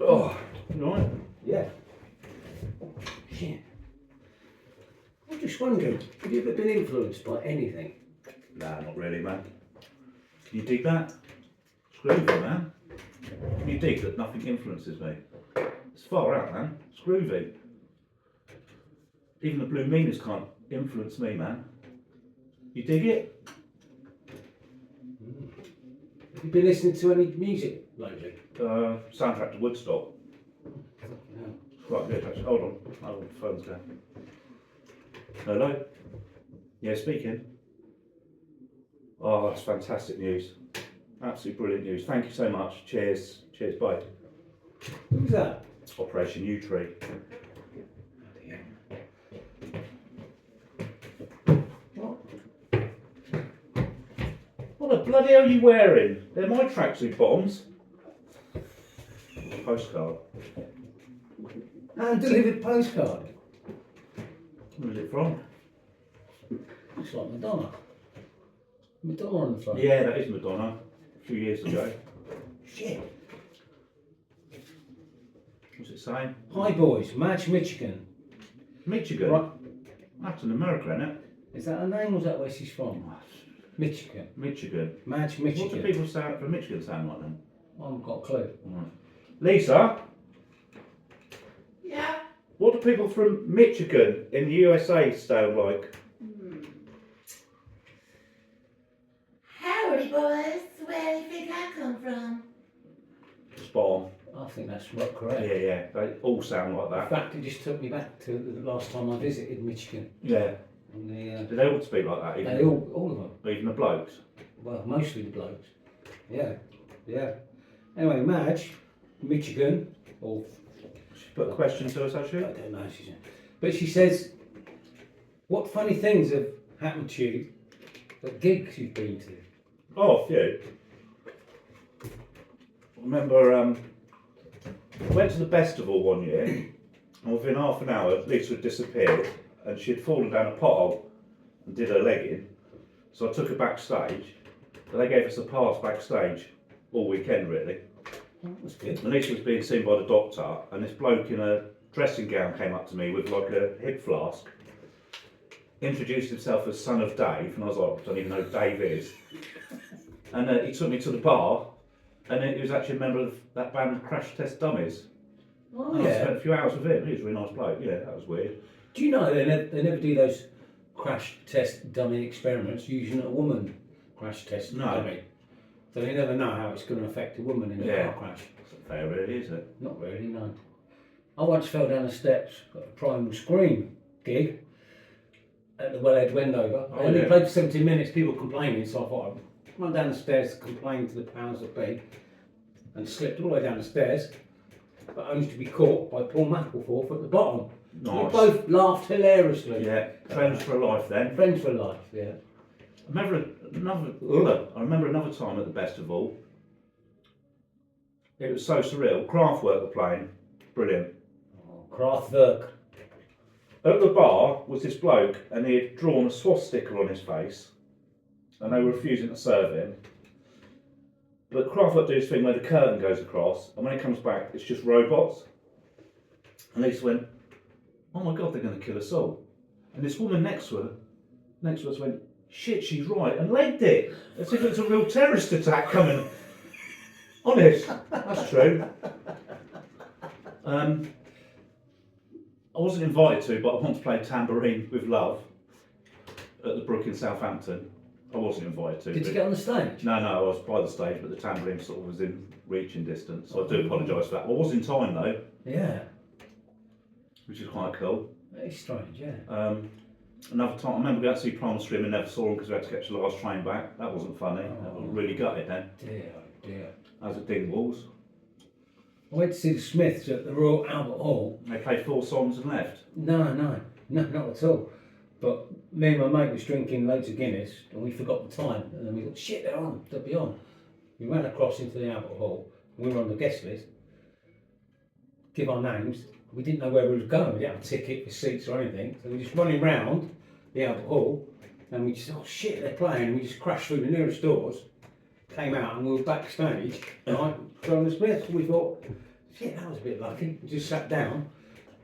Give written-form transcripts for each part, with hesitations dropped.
Oh, you alright? Yeah. Shit. I'm just wondering, have you ever been influenced by anything? Nah, not really, man. Can you dig that? It's groovy, man. Can you dig that nothing influences me? It's far out, man. It's groovy. Even the Blue Meaners can't influence me, man. You dig it? Have you been listening to any music lately? Soundtrack to Woodstock. No. It's quite good, actually. Hold on, the phone's going. Hello? Yeah, speaking. Oh, that's fantastic news. Absolutely brilliant news. Thank you so much. Cheers. Cheers, bye. Who's that? Operation U Tree. What? What the bloody hell are you wearing? They're my tracksuit bottoms. Postcard. Hand-delivered postcard. Where's it from? Looks like Madonna. Madonna on the front. Yeah, that is Madonna. A few years ago. Shit. What's it saying? Hi boys, Madge Michigan. Michigan? Right. That's in America, isn't it? Is that her name or is that where she's from? Michigan. Michigan. Madge What do Michigan. people from Michigan sound like then? I haven't got a clue. Lisa? Yeah. What do people from Michigan in the USA sound like? Howdy, boys. Where do you think I come from? Spot on. I think that's right, correct. Yeah, they all sound like In that. fact, it just took me back to the last time I visited Michigan. Yeah. And Do they all speak like that? they all of them. Even the blokes? Well, mostly the blokes. Yeah, yeah. Anyway, Madge, Michigan, or She put a question to us, has I she? don't know, but she says, what funny things have happened to you at gigs you've been to? Oh, a few. I remember I went to the Festival one year, and within half an hour, Lisa had disappeared, and she had fallen down a pothole and did her leg in. So I took her backstage, and they gave us a pass backstage all weekend, really. Oh, that's good. And Lisa was being seen by the doctor, and this bloke in a dressing gown came up to me with like a hip flask, introduced himself as son of Dave, and I was like, I don't even know who Dave is. And he took me to the bar, and he was actually a member of that band Crash Test Dummies. Oh, And I yeah. spent a few hours with him. He was a really nice bloke. Yeah, that was weird. Do you know they never do those crash test dummy experiments using a woman crash test No. dummy? So they never know how it's going to affect a woman in a Yeah. car crash. That's not fair, really, is it? Not really, no. I once fell down the steps at a Primal Scream gig at the Wellhead Wendover. Oh, I only yeah. played for 17 minutes, people complaining, so I thought I'd run down the stairs to complain to the powers that be and slipped all the way down the stairs, but only to be caught by Paul Mapplethorpe at the bottom. We Nice. both laughed hilariously. Yeah, friends for life then. Friends for life, yeah. I remember another time at the Festival. It was so surreal. Kraftwerk were playing. Brilliant. Oh, Kraftwerk. At the bar was this bloke, and he had drawn a swastika on his face, and they were refusing to serve him. But Kraftwerk do this thing where the curtain goes across, and when it comes back, it's just robots. And Lisa went, "Oh my God, they're going to kill us all." And this woman next to us went, "Shit, she's right," and legged it as if it's a real terrorist attack coming. Honest, that's true. I wasn't invited to, but I once played tambourine with Love at the Brook in Southampton. I wasn't invited to. Did you but- get on the stage? No, I was by the stage, but the tambourine sort of was in reaching distance. So I do apologise for that. I was in time though, Yeah. which is quite cool. Very strange, yeah. Another time, I remember going to see Primal Scream and never saw them because we had to catch the last train back. That wasn't funny. That was really gutted then. Dear, oh dear. That was at Dingwalls. I went to see the Smiths at the Royal Albert Hall. They played 4 songs and left. No, not at all. But me and my mate was drinking loads of Guinness and we forgot the time. And then we thought, shit, they'll be on. We ran across into the Albert Hall. We were on the guest list. Give our names. We didn't know where we were going. We didn't have a ticket for seats or anything. So we were just running round the Albert Hall and we just, oh shit, they're playing. And we just crashed through the nearest doors came out and we were backstage, right, throwing the splits. We thought, shit, that was a bit lucky. We just sat down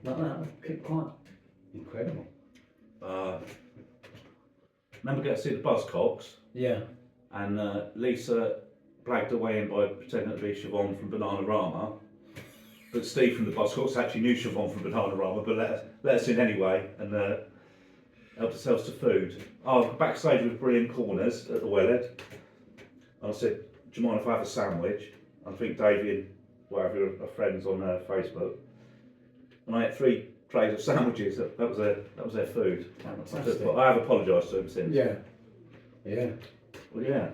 like that, kept quiet. Incredible. Remember getting to see the Buzzcocks, Yeah. and Lisa blagged away in by pretending to be Siobhan from Bananarama. But Steve from the Buzzcocks actually knew Siobhan from Bananarama, but let us in anyway and helped ourselves to food. Oh, backstage with brilliant corners at the Wellhead. And I said, do you mind if I have a sandwich? I think Davey and whatever are friends on Facebook. And I ate 3 trays of sandwiches. That was their food. Fantastic. But I have apologised to them since. Yeah. Yeah. Well, yeah.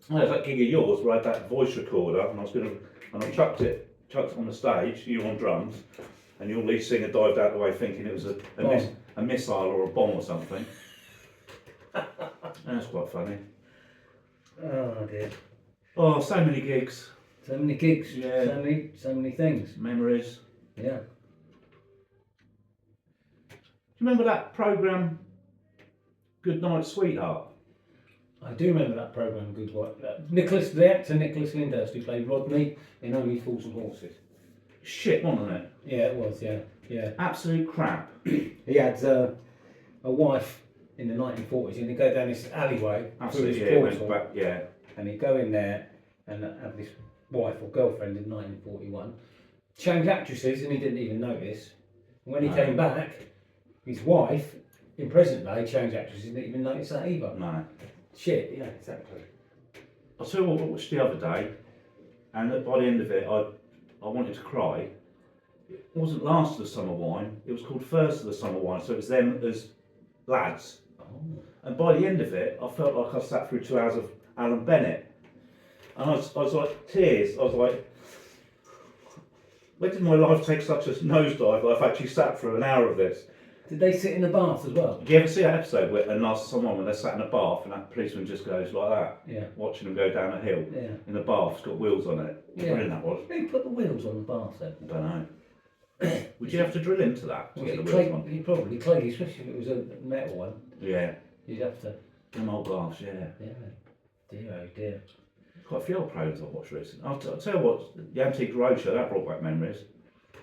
Oh, there's that gig of yours where I had that voice recorder, and I chucked it on the stage. You were on drums, and your lead singer dived out of the way thinking it was a missile or a bomb or something. That's quite funny. Oh dear. Oh, so many gigs, So many gigs. Yeah. So many things. memories. Yeah. Do you remember that programme, Good Night, Sweetheart? I do remember that programme, Good Work. The actor Nicholas Lyndhurst, who played Rodney in Only Fools and Horses. Shit, wasn't it? Yeah, it was, yeah. Absolute crap. He had a wife in the 1940s, and he'd go down this alleyway through Absolutely, his yeah. portal, Went back, yeah. and he'd go in there and have this wife or girlfriend in 1941. Change actresses, and he didn't even notice. And when he No. came back, his wife, in present day, changed actresses, didn't even notice that either. No. Shit, yeah, exactly. I'll tell you what I watched the other day, and by the end of it, I wanted to cry. It wasn't Last of the Summer Wine, it was called First of the Summer Wine, so it was them as lads. Oh. And by the end of it, I felt like I sat through 2 hours of Alan Bennett. And I was like, tears, I was like, where did my life take such a nosedive that I've actually sat through an hour of this? Did they sit in the bath as well? Do you ever see that episode where in Last of the Summer Wine when they're sat in a bath and that policeman just goes like that, Yeah, watching them go down a hill? yeah. In the bath, it's got wheels on it. Yeah. Brilliant that was. Who put the wheels on the bath then? I don't know. Would you have to drill into that to Was get it the wheels clay? on? You probably clay, especially if it was a metal one. Yeah. You'd have to. Them old glass, yeah. Yeah. Dear, oh dear. Quite a few old programs I've watched recently. I'll tell you what, the Antique Roadshow, that brought back memories.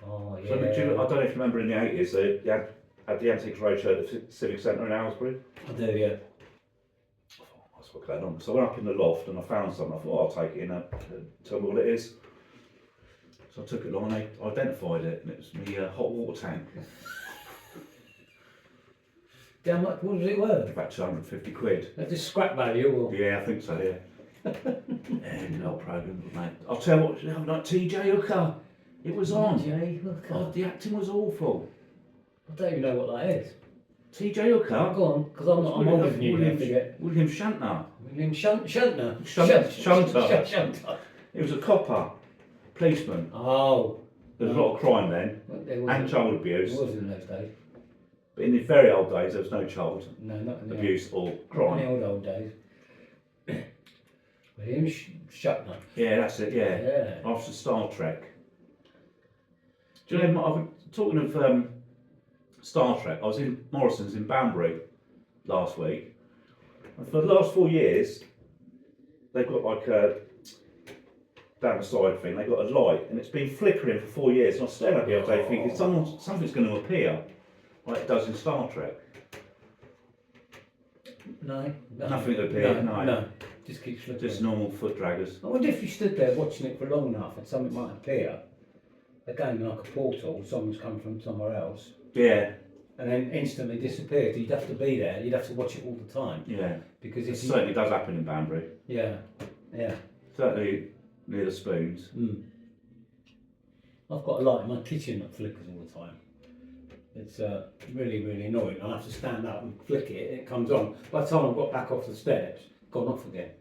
Oh yeah. So, I don't know if you remember in the 80s, they had the Antiques Roadshow at the Civic Centre in Aylesbury. I do, yeah. I thought, that's what's going on. So I went up in the loft and I found something. I thought, I'll take it in and tell me what it is. So I took it along and I identified it, and it was my hot water tank. How much? What was it worth? About 250 quid. That's just scrap value, or? Yeah, I think so, yeah. Yeah, good old programme, mate. I'll tell you what, like TJ Hooker, it was on. TJ Hooker. God, the acting was awful. I don't even know what that is. TJ Hooker. Go on, because I'm older than you. I forget. William Shatner. William Shuntner. Shunter. Shunter. He was a copper, policeman. Oh. There was a lot of crime then, There and wasn't. child It abuse. wasn't in those days. But in the very old days, there was no child No, not in the abuse or Not in crime. the old days. William Shatner. Yeah, that's it, yeah. Yeah. After Star Trek. Do you know, I was talking of Star Trek, I was in Morrison's in Banbury last week. And for the last 4 years, they've got like a, down the side thing, they've got a light, and it's been flickering for 4 years. And I stared at it the other day thinking, something's going to appear, like it does in Star Trek. No. Nothing appeared, no. No. Just keeps flipping. Just normal foot draggers. I wonder if you stood there watching it for long enough and something might appear. Again, like a portal, someone's come from somewhere else, Yeah, and then instantly disappeared. You'd have to be there. You'd have to watch it all the time yeah. because It if you, certainly does happen in Banbury. yeah. Certainly near the Spoons. Mm. I've got a light in my kitchen that flickers all the time. It's really, really annoying. I have to stand up and flick it, and it comes on. By the time I got back off the steps, gone off again.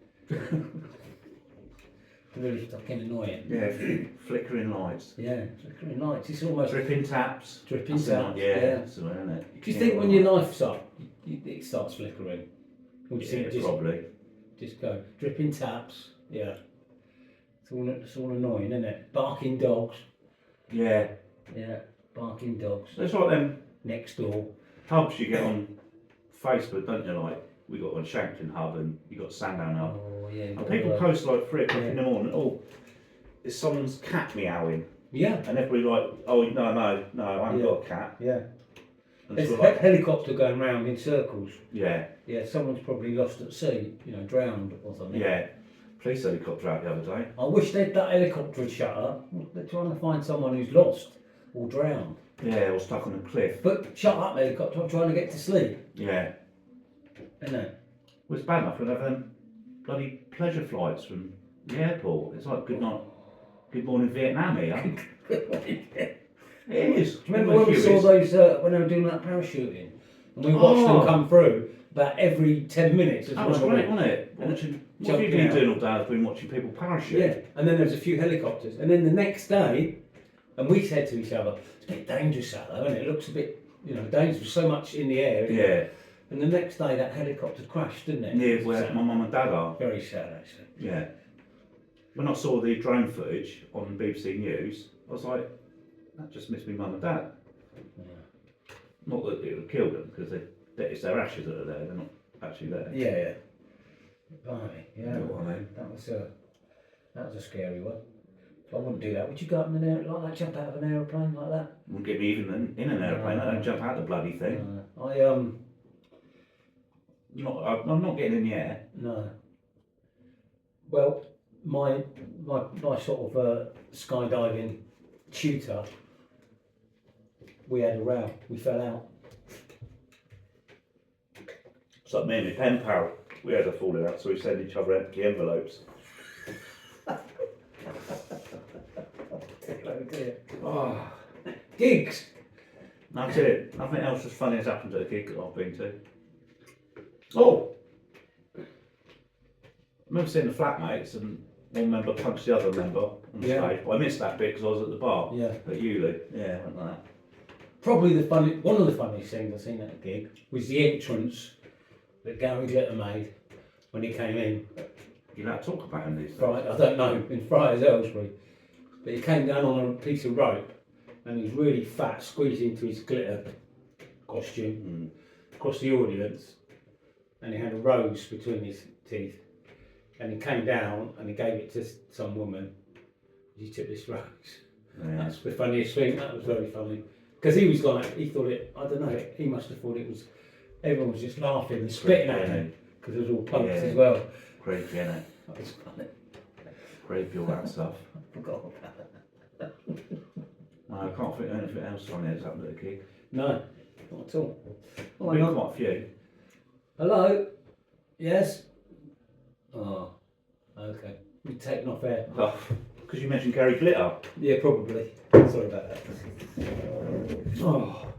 Really fucking annoying. Yeah, flickering lights. Yeah, flickering lights. It's almost Dripping taps. dripping That's taps. Yeah, that's the way, isn't it? Do you think when your knife's up, it starts flickering? Or do you think Yeah, it just, probably. just go dripping taps? Yeah. It's all annoying, isn't it? Barking dogs. Yeah. Yeah, barking dogs. It's like them Next door. pubs you get on Facebook, don't you? Like we got one Shankton Hub and you got Sandown Hub. Oh yeah. And people post like 3 o'clock Yeah. in the morning, oh, is someone's cat meowing? Yeah, And everybody like, oh no, I haven't Yeah. got a cat. yeah. And There's it's a like, helicopter going round in circles. yeah, Yeah, someone's probably lost at sea, drowned or something. yeah. Police helicopter out the other day. I wish that helicopter had shut up. They're trying to find someone who's lost or drowned. Yeah, or stuck on a cliff. But shut up, helicopter, I'm trying to get to sleep. Yeah. Isn't it? Well, it's bad enough when having bloody pleasure flights from the airport. It's like good night, good morning Vietnam here. It is. Do you remember when we saw those, when they were doing that parachuting? And we watched them come through about every 10 minutes. That was great, wasn't it? And Watching, what have you jumping been out. doing all day? I've been watching people parachute. Yeah, and then there was a few helicopters. And then the next day, and we said to each other, it's a bit dangerous out there, isn't it? It looks a bit, dangerous, so much in the air. isn't it? Yeah. And the next day that helicopter crashed, didn't it? Near where So- my mum and dad are. Very sad, actually. Yeah. When I saw the drone footage on BBC News, I was like, that just missed me mum and dad. Yeah. Not that it would kill them, because it's their ashes that are there, they're not actually there. Yeah, yeah. Blimey, yeah. You know what I mean? That was a scary one. I wouldn't do that. Would you go up in an air like that, jump out of an aeroplane like that? Wouldn't get me even in an aeroplane, I don't jump out the bloody thing. I'm not getting in the air. No. Well, my sort of skydiving tutor, we had a row. We fell out. It's like me and my pen pal, we had a falling out, so we send each other empty envelopes. Oh dear. Oh, Gigs. that's it. Nothing else as funny has happened at a gig that I've been to. Oh! I remember seeing the flatmates and one member punched the other member on the Yeah. stage, but I missed that bit because I was at the bar Yeah. at Uli. Yeah, I went like that. Probably one of the funniest things I've seen at a gig was the entrance that Gary Glitter made when he came in. You know how to talk about him these days. Friday, I don't know, in Friars Aylesbury. But he came down on a piece of rope and he was really fat, squeezed into his glitter costume across the audience, and he had a rose between his teeth. And he came down and he gave it to some woman. She took this rose. Yeah. That's the funniest thing. That was very funny. Because he was like, he thought it, I don't know, he must have thought it was, everyone was just laughing and spitting at him. Because it was all punks Yeah. as well. Creepy, innit? That was funny. Creepy, all that stuff. I forgot about that. No, I can't think of anything else funny that's happened at a gig. No, not at all. Oh, Been hang on. quite a few. Hello? Yes? Oh, okay. We've taken off air. Because you mentioned Gary Glitter. Yeah, probably. Sorry about that. Oh.